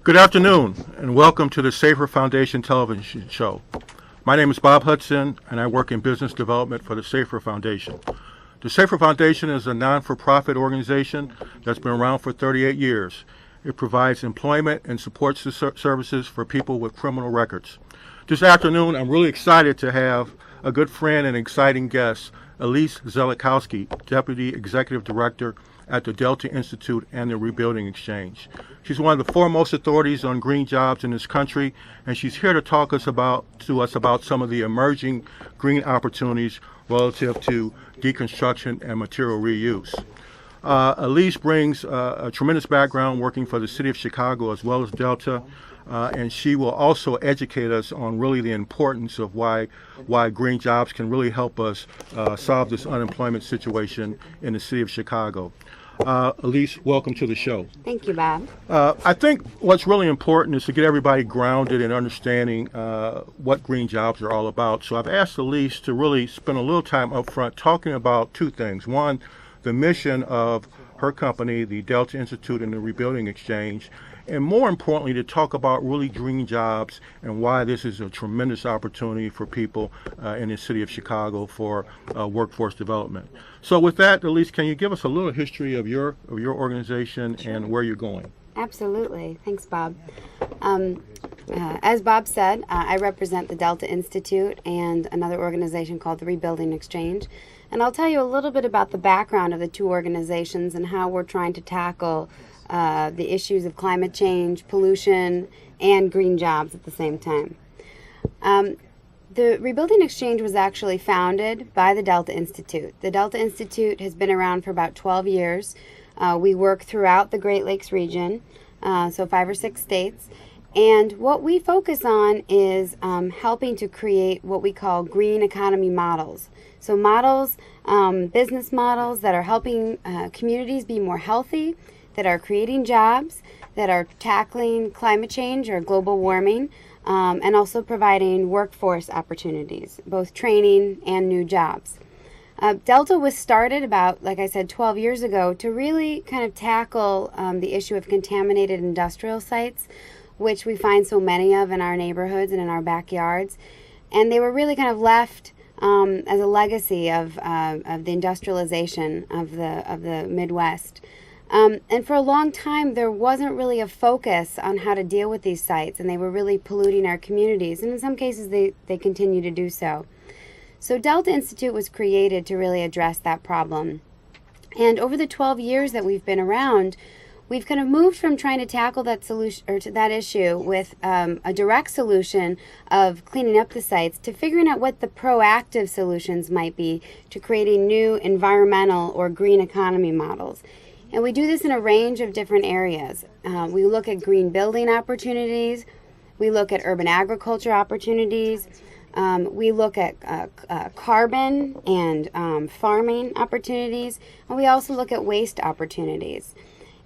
Good afternoon, and welcome to the Safer Foundation television show. My name is Bob Hudson, and I work in business development for the Safer Foundation. The Safer Foundation is a non-for-profit organization that's been around for 38 years. It provides employment and support services for people with criminal records. This afternoon, I'm really excited to have a good friend and exciting guest, Elise Zelechowski, Deputy Executive Director at the Delta Institute and the Rebuilding Exchange. She's one of the foremost authorities on green jobs in this country, and she's here to talk to us about some of the emerging green opportunities relative to deconstruction and material reuse. Elise brings a tremendous background working for the city of Chicago as well as Delta, and she will also educate us on really the importance of why green jobs can really help us solve this unemployment situation in the city of Chicago. Elise, welcome to the show. Thank you, Bob. I think what's really important is to get everybody grounded in understanding what green jobs are all about. So I've asked Elise to really spend a little time up front talking about two things. One, the mission of her company, the Delta Institute and the Rebuilding Exchange, and more importantly, to talk about really green jobs and why this is a tremendous opportunity for people in the city of Chicago for workforce development. So with that, Elise, can you give us a little history of your organization and where you're going? Absolutely. Thanks, Bob. As Bob said, I represent the Delta Institute and another organization called the Rebuilding Exchange. And I'll tell you a little bit about the background of the two organizations and how we're trying to tackle the issues of climate change, pollution, and green jobs at the same time. The Rebuilding Exchange was actually founded by the Delta Institute. The Delta Institute has been around for about 12 years. We work throughout the Great Lakes region, so 5 or 6 states. And what we focus on is helping to create what we call green economy models. So models, business models that are helping communities be more healthy, that are creating jobs, that are tackling climate change or global warming, and also providing workforce opportunities, both training and new jobs. Delta was started about, like I said, 12 years ago to really kind of tackle the issue of contaminated industrial sites, which we find so many of in our neighborhoods and in our backyards. And they were really kind of left as a legacy of the industrialization of the Midwest. And for a long time, there wasn't really a focus on how to deal with these sites, and they were really polluting our communities, and in some cases, they continue to do so. So Delta Institute was created to really address that problem. And over the 12 years that we've been around, we've kind of moved from trying to tackle that solution or to that issue with a direct solution of cleaning up the sites to figuring out what the proactive solutions might be to creating new environmental or green economy models. And we do this in a range of different areas. We look at green building opportunities. We look at urban agriculture opportunities. We look at carbon and farming opportunities. And we also look at waste opportunities.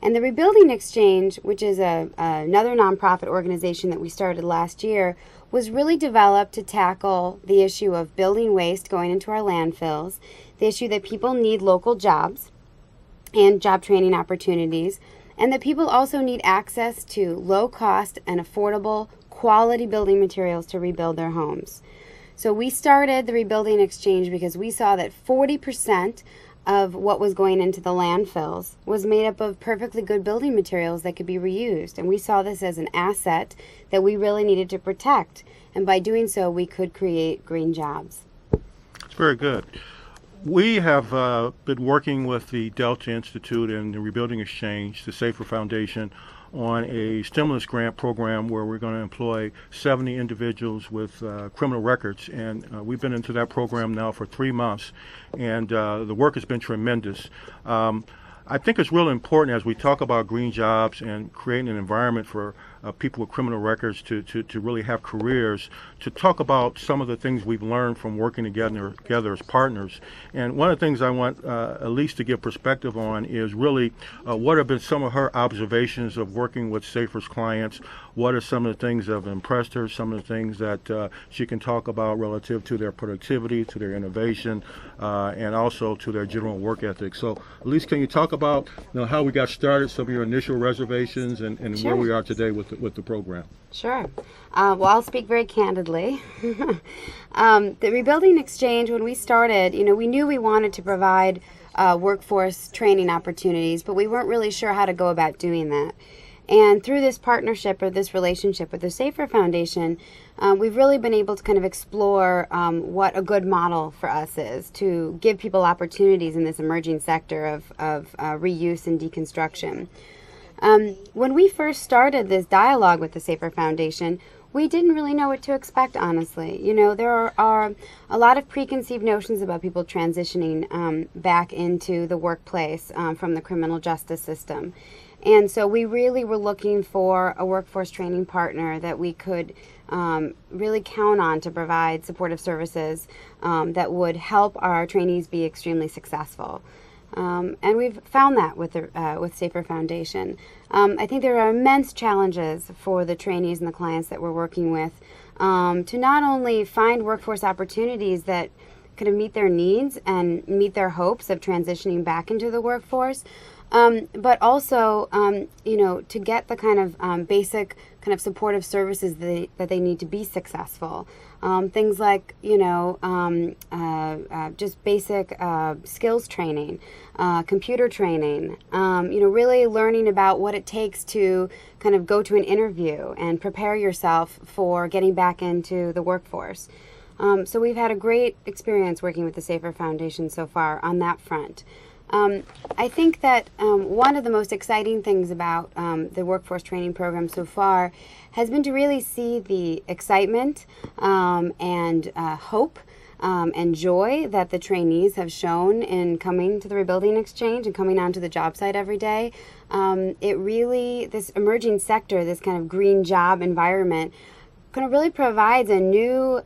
And the Rebuilding Exchange, which is another nonprofit organization that we started last year, was really developed to tackle the issue of building waste going into our landfills, the issue that people need local jobs and job training opportunities, and that people also need access to low-cost and affordable quality building materials to rebuild their homes. So we started the Rebuilding Exchange because we saw that 40% of what was going into the landfills was made up of perfectly good building materials that could be reused. And we saw this as an asset that we really needed to protect. And by doing so, we could create green jobs. That's very good. We have been working with the Delta Institute and the Rebuilding Exchange, the Safer Foundation, on a stimulus grant program where we're going to employ 70 individuals with criminal records. And we've been into that program now for 3 months, and the work has been tremendous. I think it's really important as we talk about green jobs and creating an environment for people with criminal records to really have careers, to talk about some of the things we've learned from working together as partners. And one of the things I want Elise to give perspective on is really what have been some of her observations of working with Safer's clients, what are some of the things that have impressed her, some of the things that she can talk about relative to their productivity, to their innovation, and also to their general work ethic. So, Elise, can you talk about how we got started, some of your initial reservations, and Sure. where we are today with the program? Sure. Well, I'll speak very candidly. The Rebuilding Exchange, when we started, we knew we wanted to provide workforce training opportunities, but we weren't really sure how to go about doing that. And through this partnership or this relationship with the Safer Foundation, we've really been able to kind of explore what a good model for us is to give people opportunities in this emerging sector of reuse and deconstruction. When we first started this dialogue with the Safer Foundation, we didn't really know what to expect, honestly. There are a lot of preconceived notions about people transitioning back into the workplace from the criminal justice system. And so we really were looking for a workforce training partner that we could really count on to provide supportive services that would help our trainees be extremely successful. And we've found that with Safer Foundation. I think there are immense challenges for the trainees and the clients that we're working with to not only find workforce opportunities that kind of meet their needs and meet their hopes of transitioning back into the workforce, but also, to get the kind of basic kind of supportive services that they need to be successful. Things like, just basic skills training, computer training, really learning about what it takes to kind of go to an interview and prepare yourself for getting back into the workforce. So we've had a great experience working with the Safer Foundation so far on that front. I think that one of the most exciting things about the workforce training program so far has been to really see the excitement and hope and joy that the trainees have shown in coming to the Rebuilding Exchange and coming onto the job site every day. This emerging sector, this kind of green job environment, kind of really provides a new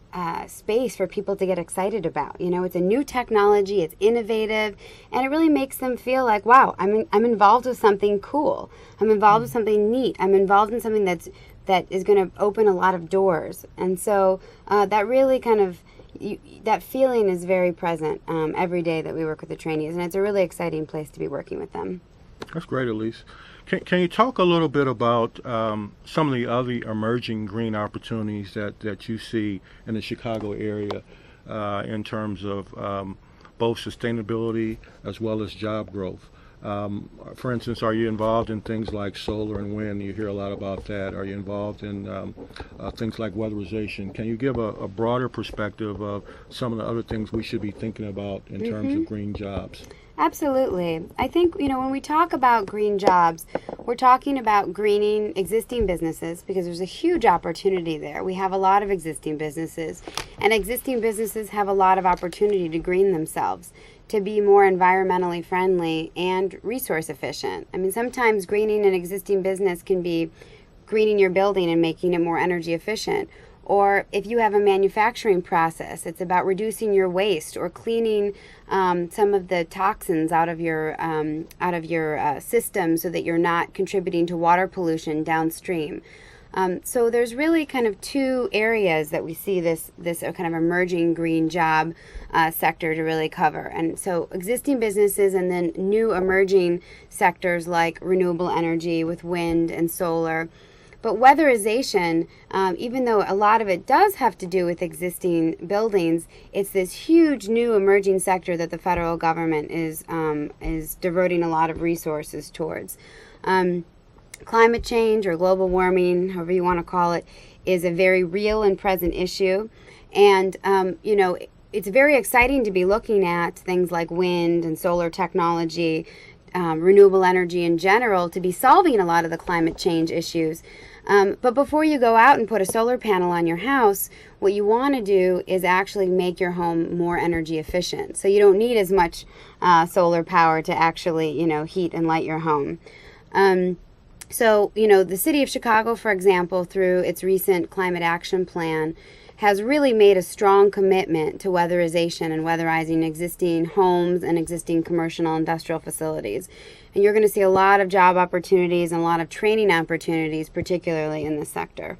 space for people to get excited about. It's a new technology, it's innovative, and it really makes them feel like, wow, I'm involved with something cool. I'm involved with something neat. I'm involved in something that is going to open a lot of doors. And so that really kind of, that feeling is very present every day that we work with the trainees, and it's a really exciting place to be working with them. That's great, Elise. Can you talk a little bit about some of the other emerging green opportunities that you see in the Chicago area in terms of both sustainability as well as job growth? For instance, are you involved in things like solar and wind? You hear a lot about that. Are you involved in things like weatherization? Can you give a broader perspective of some of the other things we should be thinking about in terms of green jobs? Absolutely. I think, when we talk about green jobs, we're talking about greening existing businesses because there's a huge opportunity there. We have a lot of existing businesses, and existing businesses have a lot of opportunity to green themselves, to be more environmentally friendly and resource efficient. I mean, sometimes greening an existing business can be greening your building and making it more energy efficient. Or if you have a manufacturing process, it's about reducing your waste or cleaning some of the toxins out of your system so that you're not contributing to water pollution downstream. So there's really kind of two areas that we see this kind of emerging green job sector to really cover. And so existing businesses and then new emerging sectors like renewable energy with wind and solar. But weatherization, even though a lot of it does have to do with existing buildings, it's this huge new emerging sector that the federal government is diverting a lot of resources towards. Climate change or global warming, however you want to call it, is a very real and present issue. And, it's very exciting to be looking at things like wind and solar technology, renewable energy in general, to be solving a lot of the climate change issues. But before you go out and put a solar panel on your house, what you want to do is actually make your home more energy efficient. So you don't need as much solar power to actually, heat and light your home. So, the city of Chicago, for example, through its recent climate action plan, has really made a strong commitment to weatherization and weatherizing existing homes and existing commercial and industrial facilities. And you're going to see a lot of job opportunities and a lot of training opportunities, particularly in this sector.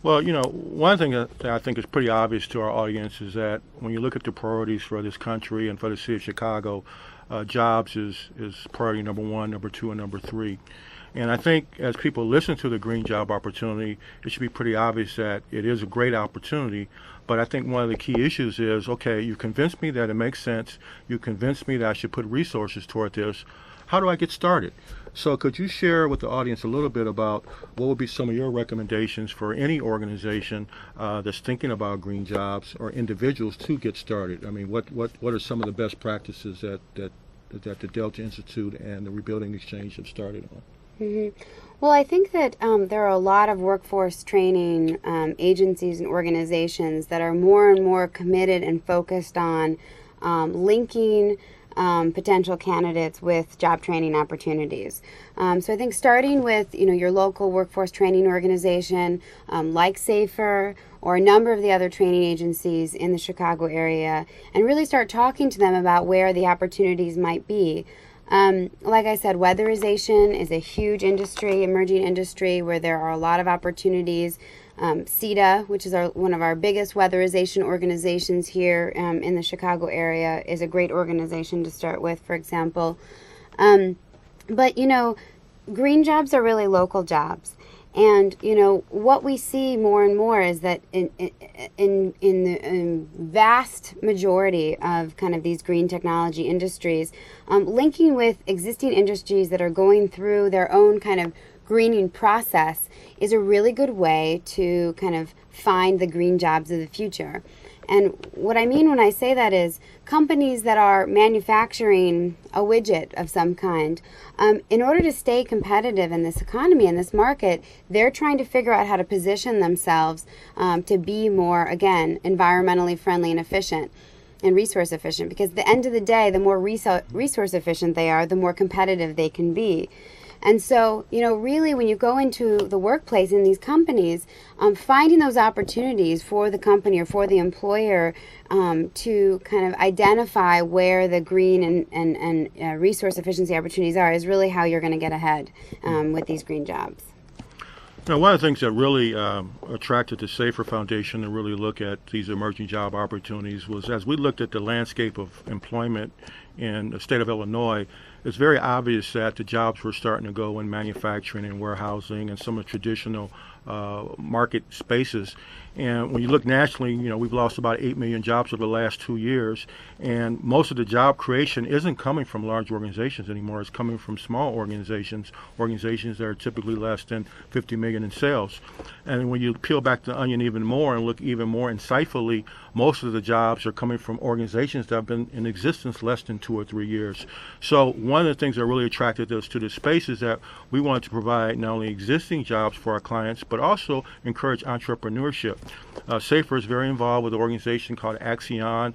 Well, one thing that I think is pretty obvious to our audience is that when you look at the priorities for this country and for the city of Chicago, jobs is priority number one, number two, and number three. And I think as people listen to the green job opportunity, it should be pretty obvious that it is a great opportunity. But I think one of the key issues is, okay, you convinced me that it makes sense. You convinced me that I should put resources toward this. How do I get started? So could you share with the audience a little bit about what would be some of your recommendations for any organization that's thinking about green jobs or individuals to get started? I mean, what are some of the best practices that the Delta Institute and the Rebuilding Exchange have started on? Mm-hmm. Well, I think that there are a lot of workforce training agencies and organizations that are more and more committed and focused on linking potential candidates with job training opportunities. So I think starting with your local workforce training organization like Safer or a number of the other training agencies in the Chicago area, and really start talking to them about where the opportunities might be. Like I said, weatherization is a huge industry, emerging industry, where there are a lot of opportunities. CETA, which is one of our biggest weatherization organizations here in the Chicago area, is a great organization to start with, for example. But green jobs are really local jobs. And what we see more and more is that in the vast majority of kind of these green technology industries, linking with existing industries that are going through their own kind of greening process is a really good way to kind of find the green jobs of the future. And what I mean when I say that is companies that are manufacturing a widget of some kind, in order to stay competitive in this economy, in this market, they're trying to figure out how to position themselves to be more, again, environmentally friendly and efficient and resource efficient. Because at the end of the day, the more resource efficient they are, the more competitive they can be. And so, really when you go into the workplace in these companies, finding those opportunities for the company or for the employer to kind of identify where the green and resource efficiency opportunities are is really how you're going to get ahead with these green jobs. Now, one of the things that really attracted the Safer Foundation to really look at these emerging job opportunities was as we looked at the landscape of employment in the state of Illinois, it's very obvious that the jobs were starting to go in manufacturing and warehousing and some of the traditional market spaces. And when you look nationally, we've lost about 8 million jobs over the last 2 years. And most of the job creation isn't coming from large organizations anymore. It's coming from small organizations that are typically less than 50 million in sales. And when you peel back the onion even more and look even more insightfully, most of the jobs are coming from organizations that have been in existence less than 2 or 3 years. So one of the things that really attracted us to this space is that we wanted to provide not only existing jobs for our clients, but also encourage entrepreneurship. Safer is very involved with an organization called Axion.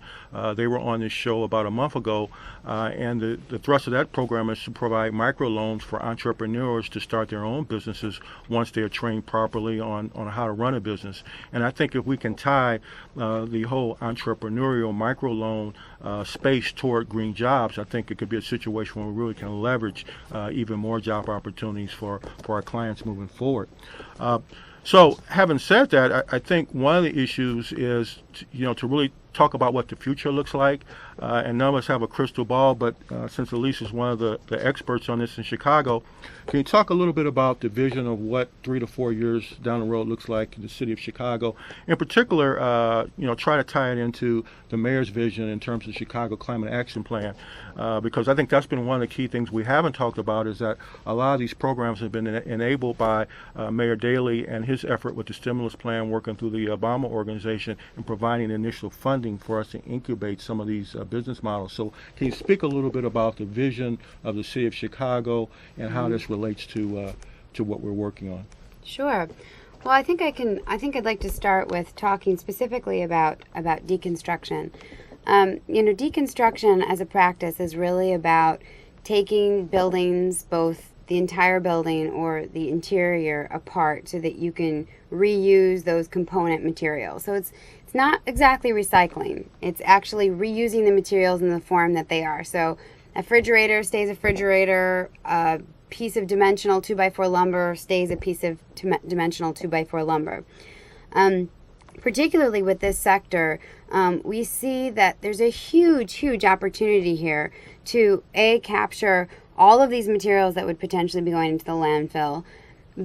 They were on this show about a month ago, and the thrust of that program is to provide microloans for entrepreneurs to start their own businesses once they are trained properly on how to run a business. And I think if we can tie the whole entrepreneurial microloan space toward green jobs, I think it could be a situation where we really can leverage even more job opportunities for our clients moving forward. So having said that, I think one of the issues is, to really talk about what the future looks like. And none of us have a crystal ball, but since Elise is one of the experts on this in Chicago, can you talk a little bit about the vision of what 3 to 4 years down the road looks like in the city of Chicago? In particular, try to tie it into the mayor's vision in terms of Chicago Climate Action Plan, because I think that's been one of the key things we haven't talked about is that a lot of these programs have been enabled by Mayor Daley and his effort with the stimulus plan working through the Obama organization and providing initial funding for us to incubate some of these business models. So can you speak a little bit about the vision of the city of Chicago and how this relates to what we're working on? Sure. Well, I think I'd like to start with talking specifically about deconstruction. Deconstruction as a practice is really about taking buildings, both the entire building or the interior apart so that you can reuse those component materials. So it's not exactly recycling. It's actually reusing the materials in the form that they are. So a refrigerator stays a refrigerator, a piece of dimensional 2x4 lumber stays a piece of dimensional 2x4 lumber. Particularly with this sector, we see that there's a huge opportunity here to A, capture all of these materials that would potentially be going into the landfill,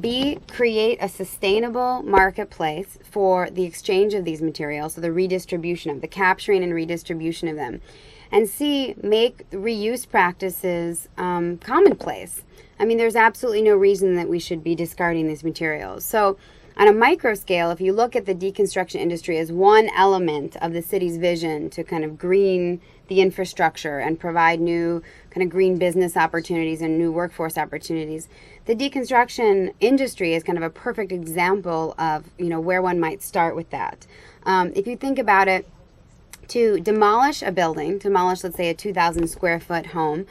B, create a sustainable marketplace for the exchange of these materials, so the redistribution of the capturing and redistribution of them, and C, make reuse practices commonplace. I mean, there's absolutely no reason that we should be discarding these materials. So on a micro scale, if you look at the deconstruction industry as one element of the city's vision to kind of green the infrastructure and provide new kind of green business opportunities and new workforce opportunities, the deconstruction industry is kind of a perfect example of, where one might start with that. If you think about it, to demolish a building, let's say a 2,000 square foot home,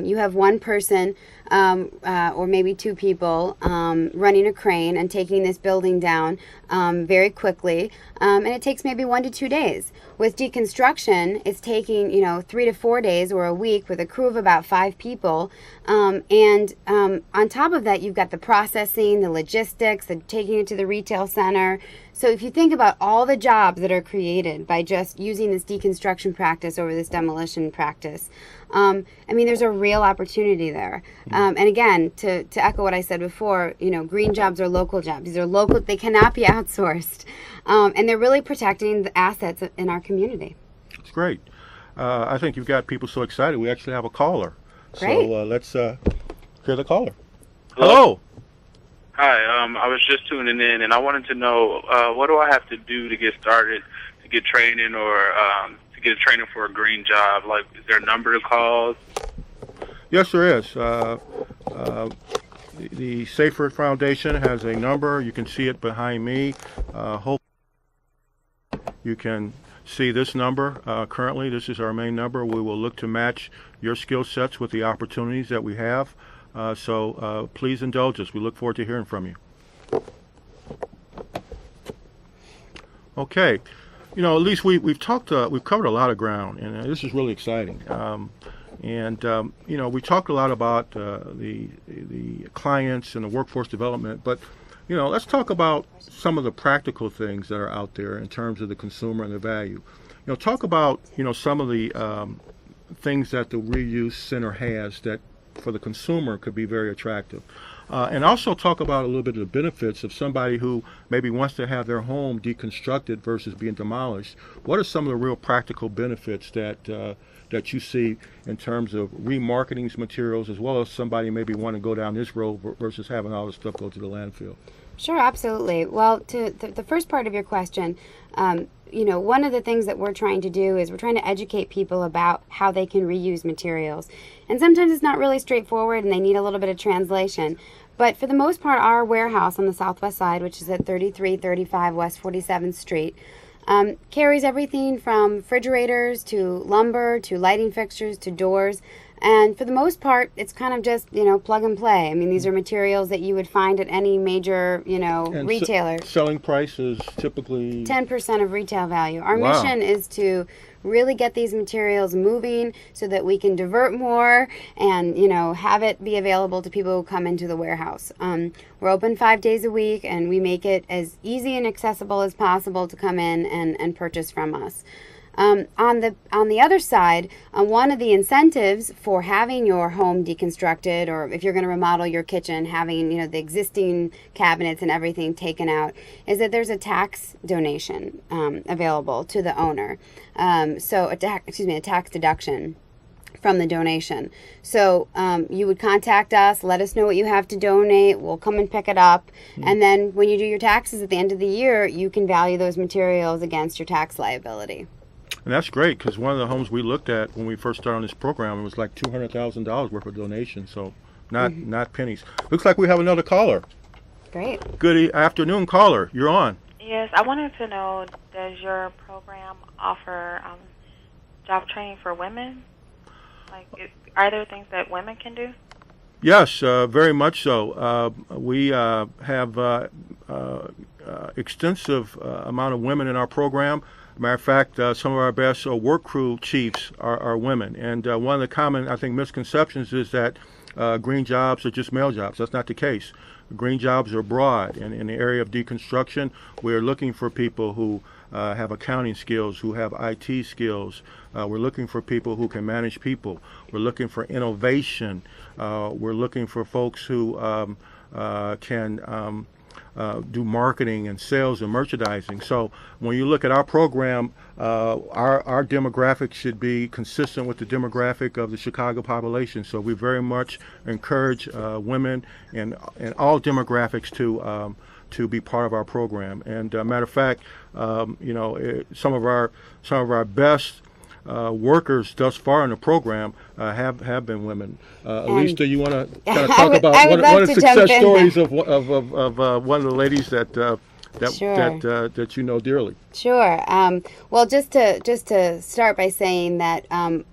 you have one person or maybe two people running a crane and taking this building down very quickly, and it takes maybe 1 to 2 days. With deconstruction, it's taking 3 to 4 days or a week with a crew of about 5 people, and on top of that, you've got the processing, the logistics, the taking it to the retail center. So if you think about all the jobs that are created by just using this deconstruction practice over this demolition practice, there's a real opportunity there. And again, to echo what I said before, green jobs are local jobs. These are local, they cannot be outsourced. And they're really protecting the assets in our community. It's great. I think you've got people so excited. We actually have a caller. Great. So let's hear the caller. Hello. Hi, I was just tuning in, and I wanted to know what do I have to do to get started, to get training, or to get training for a green job? Like, is there a number to call? Yes, there is. The Safer Foundation has a number. You can see it behind me. Hopefully you can see this number. Currently, this is our main number. We will look to match your skill sets with the opportunities that we have. So please indulge us. We look forward to hearing from you. Okay. At least we've covered a lot of ground, and this is really exciting. We talked a lot about the clients and the workforce development, but let's talk about some of the practical things that are out there in terms of the consumer and the value. Talk about some of the things that the reuse center has that for the consumer could be very attractive. And also talk about a little bit of the benefits of somebody who maybe wants to have their home deconstructed versus being demolished. What are some of the real practical benefits that you see in terms of remarketing these materials, as well as somebody maybe want to go down this road versus having all this stuff go to the landfill? Sure, absolutely. Well, to the first part of your question, one of the things that we're trying to do is we're trying to educate people about how they can reuse materials. And sometimes it's not really straightforward and they need a little bit of translation. But for the most part, our warehouse on the southwest side, which is at 3335 West 47th Street, carries everything from refrigerators to lumber to lighting fixtures to doors. And for the most part, it's kind of just, plug and play. I mean, these are materials that you would find at any major, retailer. Selling price is typically 10% of retail value. Our Wow. mission is to really get these materials moving so that we can divert more and, have it be available to people who come into the warehouse. We're open 5 days a week, and we make it as easy and accessible as possible to come in and purchase from us. On the other side, one of the incentives for having your home deconstructed, or if you're going to remodel your kitchen, having the existing cabinets and everything taken out, is that there's a tax donation available to the owner. So a tax deduction from the donation. So you would contact us, let us know what you have to donate, we'll come and pick it up, and then when you do your taxes at the end of the year, you can value those materials against your tax liability. And that's great, because one of the homes we looked at when we first started on this program, it was like $200,000 worth of donations, so not pennies. Looks like we have another caller. Great. Good afternoon, caller. You're on. Yes, I wanted to know, does your program offer job training for women? Are there things that women can do? Yes, very much so. We have extensive amount of women in our program. Matter of fact, some of our best work crew chiefs are women. And one of the common, I think, misconceptions is that green jobs are just male jobs. That's not the case. Green jobs are broad. And in the area of deconstruction, we're looking for people who have accounting skills, who have IT skills. We're looking for people who can manage people. We're looking for innovation. We're looking for folks who can do marketing and sales and merchandising. So when you look at our program, our demographic should be consistent with the demographic of the Chicago population. So we very much encourage women and all demographics to be part of our program. And matter of fact, some of our best workers thus far in the program have been women. Elise, do you want to kind of talk about one of the success stories of one of the ladies that Sure. that you know dearly? Sure. Well, just to start by saying that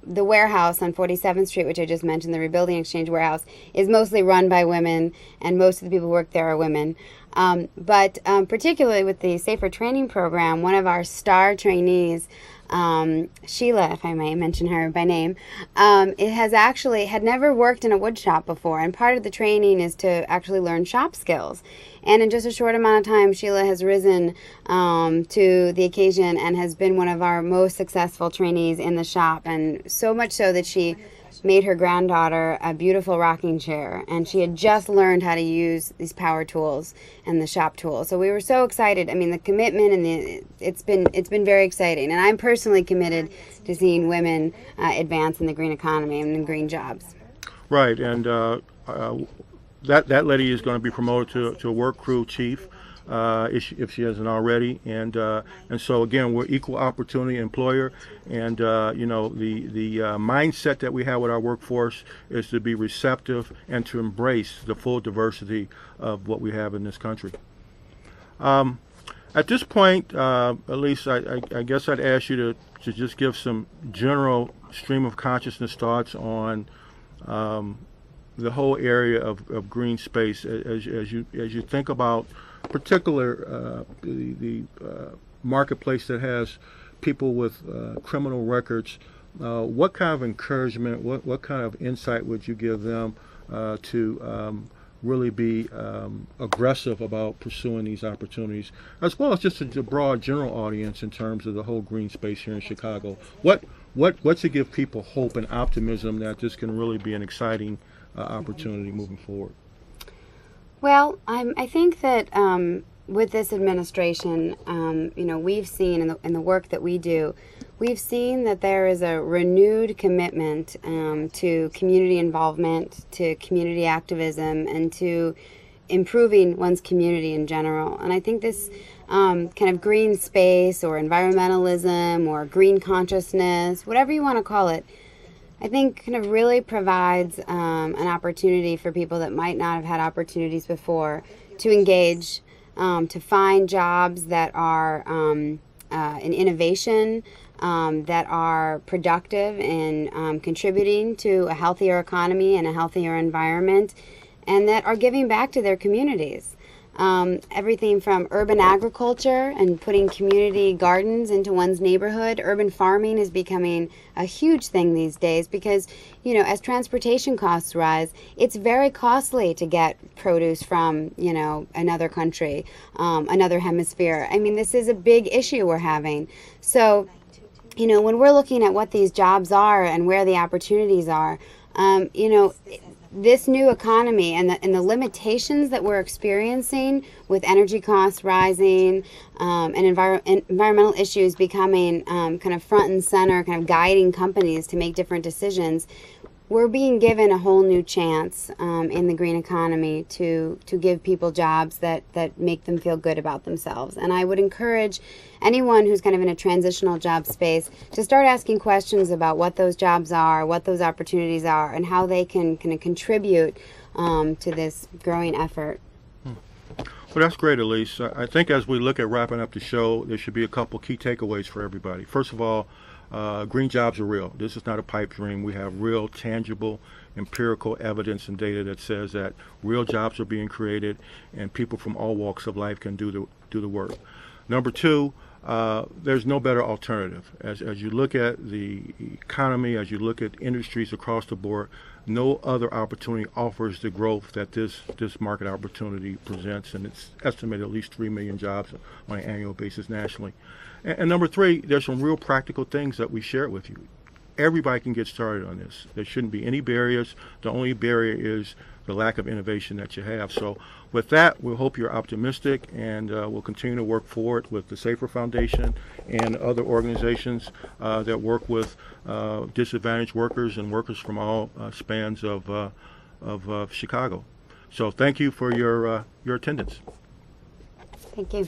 the warehouse on 47th Street, which I just mentioned, the Rebuilding Exchange warehouse, is mostly run by women, and most of the people who work there are women. But particularly with the Safer Training Program, one of our star trainees, Sheila, if I may mention her by name, had never worked in a wood shop before, and part of the training is to actually learn shop skills. And in just a short amount of time, Sheila has risen to the occasion and has been one of our most successful trainees in the shop, and so much so that she made her granddaughter a beautiful rocking chair, and she had just learned how to use these power tools and the shop tools. So we were so excited. I mean, the commitment and it's been very exciting, and I'm personally committed to seeing women advance in the green economy and in green jobs. Right, and that lady is going to be promoted to a work crew chief. If she hasn't already, and so again, we're equal opportunity employer, and the mindset that we have with our workforce is to be receptive and to embrace the full diversity of what we have in this country. At this point, Elise, I guess I'd ask you to just give some general stream of consciousness thoughts on the whole area of green space as you think about particular the marketplace that has people with criminal records. What kind of encouragement, what kind of insight would you give them to really be aggressive about pursuing these opportunities, as well as just a broad general audience in terms of the whole green space here in Chicago? What to give people hope and optimism that this can really be an exciting opportunity moving forward? Well, I think that with this administration, we've seen in the work that we do, we've seen that there is a renewed commitment to community involvement, to community activism, and to improving one's community in general. And I think this kind of green space or environmentalism or green consciousness, whatever you want to call it, I think kind of really provides an opportunity for people that might not have had opportunities before to engage, to find jobs that are in innovation, that are productive in contributing to a healthier economy and a healthier environment, and that are giving back to their communities. Everything from urban agriculture and putting community gardens into one's neighborhood. Urban farming is becoming a huge thing these days because, as transportation costs rise, it's very costly to get produce from, another country, another hemisphere. I mean, this is a big issue we're having. So, when we're looking at what these jobs are and where the opportunities are, this new economy and the limitations that we're experiencing with energy costs rising and environmental issues becoming kind of front and center, kind of guiding companies to make different decisions, we're being given a whole new chance in the green economy to give people jobs that make them feel good about themselves. And I would encourage anyone who's kind of in a transitional job space to start asking questions about what those jobs are, what those opportunities are, and how they can kind of contribute to this growing effort. Well, that's great, Elise. I think as we look at wrapping up the show, there should be a couple key takeaways for everybody. First of all, Green jobs are real. This is not a pipe dream. We have real, tangible, empirical evidence and data that says that real jobs are being created, and people from all walks of life can do the work. Number two, there's no better alternative. As you look at the economy, as you look at industries across the board, no other opportunity offers the growth that this market opportunity presents, and it's estimated at least 3 million jobs on an annual basis nationally. And number three, there's some real practical things that we share with you. Everybody can get started on this. There shouldn't be any barriers. The only barrier is the lack of innovation that you have. So with that, we hope you're optimistic, and we'll continue to work forward with the Safer Foundation and other organizations that work with disadvantaged workers and workers from all spans of Chicago. So thank you for your attendance. Thank you.